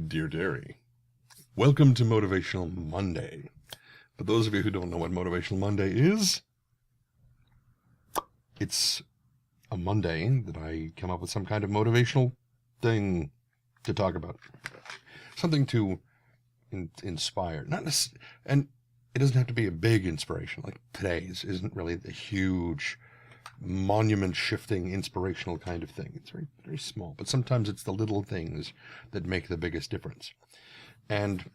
Dear Derry, welcome to Motivational Monday. For those of you who don't know what Motivational Monday is, it's a Monday that I come up with some kind of motivational thing to talk about. Something to inspire. And it doesn't have to be a big inspiration. Like today's isn't really the huge, monument-shifting, inspirational kind of thing. It's very, very small. But sometimes it's the little things that make the biggest difference. And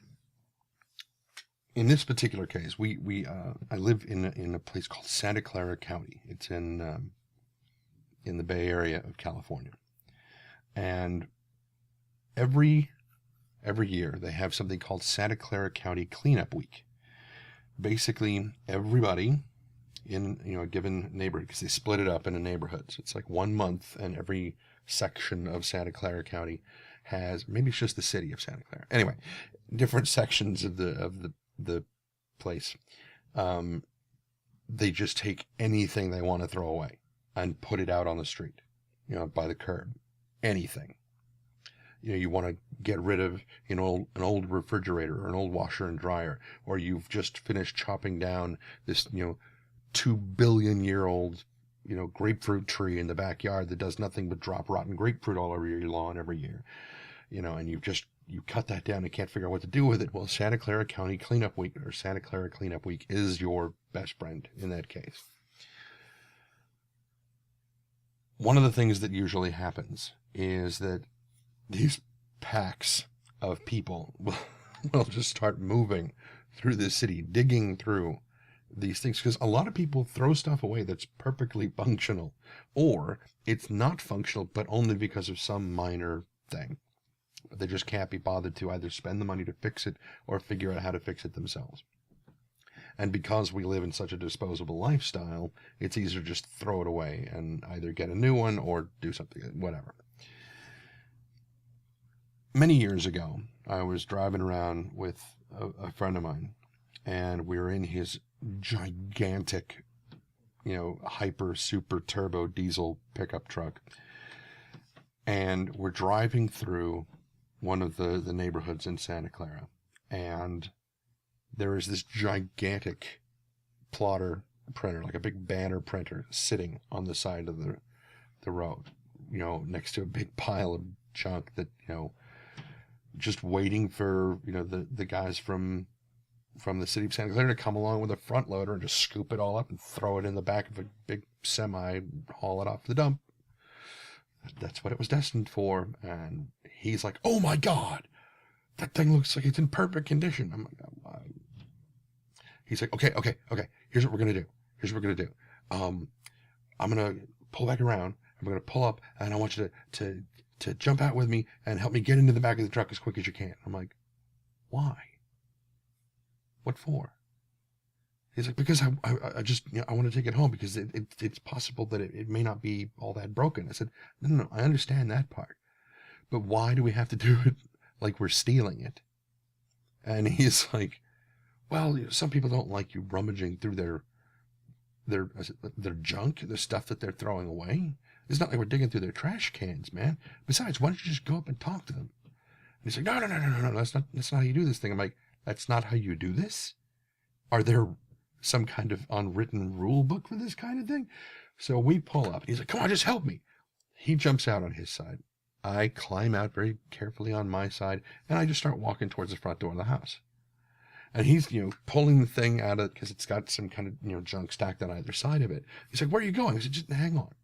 in this particular case, I live in a place called Santa Clara County. It's in the Bay Area of California, and every year they have something called Santa Clara County Clean-Up Week. Basically, everybody in a given neighborhood, because they split it up into neighborhoods. It's like 1 month, and every section of Santa Clara County has, maybe it's just the city of Santa Clara. Anyway, different sections of the place. They just take anything they want to throw away and put it out on the street, by the curb. Anything. You want to get rid of, an old refrigerator or an old washer and dryer, or you've just finished chopping down this, 2 billion-year-old, grapefruit tree in the backyard that does nothing but drop rotten grapefruit all over your lawn every year, and you cut that down and can't figure out what to do with it. Well, Santa Clara County Cleanup Week, or Santa Clara Cleanup Week, is your best friend in that case. One of the things that usually happens is that these packs of people will just start moving through this city, digging through these things, because a lot of people throw stuff away that's perfectly functional, or it's not functional, but only because of some minor thing. But they just can't be bothered to either spend the money to fix it or figure out how to fix it themselves. And because we live in such a disposable lifestyle, it's easier to just throw it away and either get a new one or do something, whatever. Many years ago, I was driving around with a friend of mine, and we were in his gigantic, hyper super turbo diesel pickup truck. And we're driving through one of the neighborhoods in Santa Clara, and there is this gigantic plotter printer, like a big banner printer, sitting on the side of the road, next to a big pile of junk that, just waiting for, the guys from the city of Santa Clara to come along with a front loader and just scoop it all up and throw it in the back of a big semi and haul it off the dump. That's what it was destined for. And he's like, "Oh my God, that thing looks like it's in perfect condition." I'm like, "Why?" He's like, okay. Here's what we're going to do. I'm going to pull back around. I'm going to pull up, and I want you to jump out with me and help me get into the back of the truck as quick as you can. I'm like, "Why? What for?" He's like, "Because I just, I want to take it home because it's possible that it may not be all that broken." I said, No, I understand that part. But why do we have to do it like we're stealing it? And he's like, "Well, some people don't like you rummaging through their junk, the stuff that they're throwing away. It's not like we're digging through their trash cans, man. Besides, why don't you just go up and talk to them?" And he's like, No, that's not how you do this thing. I'm like, "That's not how you do this? Are there some kind of unwritten rule book for this kind of thing?" So we pull up. He's like, "Come on, just help me." He jumps out on his side. I climb out very carefully on my side, and I just start walking towards the front door of the house. And he's, pulling the thing out of it because it's got some kind of, junk stacked on either side of it. He's like, "Where are you going?" I said, "Just hang on."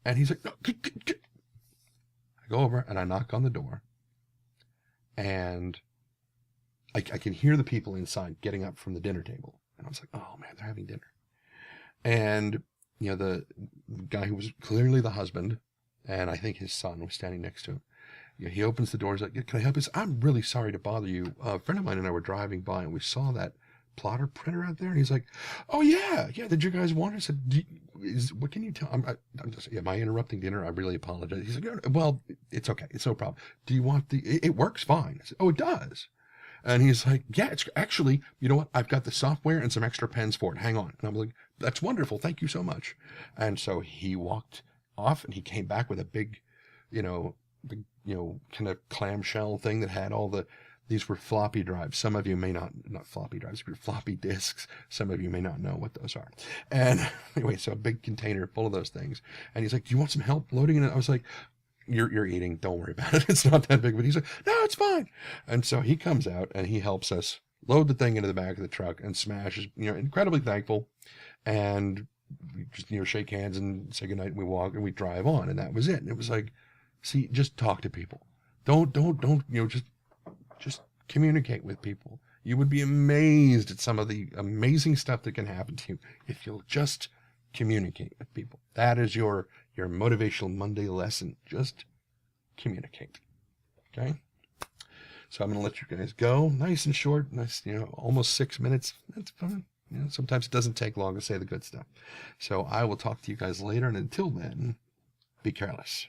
And he's like, "No, get." I go over and I knock on the door, and I can hear the people inside getting up from the dinner table. And I was like, "Oh man, they're having dinner." And, the guy who was clearly the husband, and I think his son was standing next to him. He opens the door. He's like, "Can I help you?" "I'm really sorry to bother you. A friend of mine and I were driving by, and we saw that plotter printer out there." And he's like, "Oh yeah. Did you guys want it?" I said, "What can you tell?" I'm just, "Am I interrupting dinner? I really apologize." He's like, "No, well, it's okay. It's no problem. Do you want it works fine." I said, "Oh, it does." And he's like, "Yeah, it's actually, you know what? I've got the software and some extra pens for it. Hang on." And I'm like, "That's wonderful. Thank you so much." And so he walked off, and he came back with a big, kind of clamshell thing that had all these were floppy drives. Some of you may not floppy drives, but floppy disks. Some of you may not know what those are. And anyway, so a big container full of those things. And he's like, do you want some help loading it? I was like, you're eating. Don't worry about it. It's not that big. But he's like, no, it's fine. And so he comes out and he helps us load the thing into the back of the truck and smashes, incredibly thankful. And we just, shake hands and say goodnight. And we walk and we drive on. And that was it. And it was like, see, just talk to people. Don't, just communicate with people. You would be amazed at some of the amazing stuff that can happen to you if you'll just communicate with people. That is your Motivational Monday lesson. Just communicate. Okay? So I'm going to let you guys go. Nice and short. Nice, almost 6 minutes. That's fun. Sometimes it doesn't take long to say the good stuff. So I will talk to you guys later. And until then, be careless.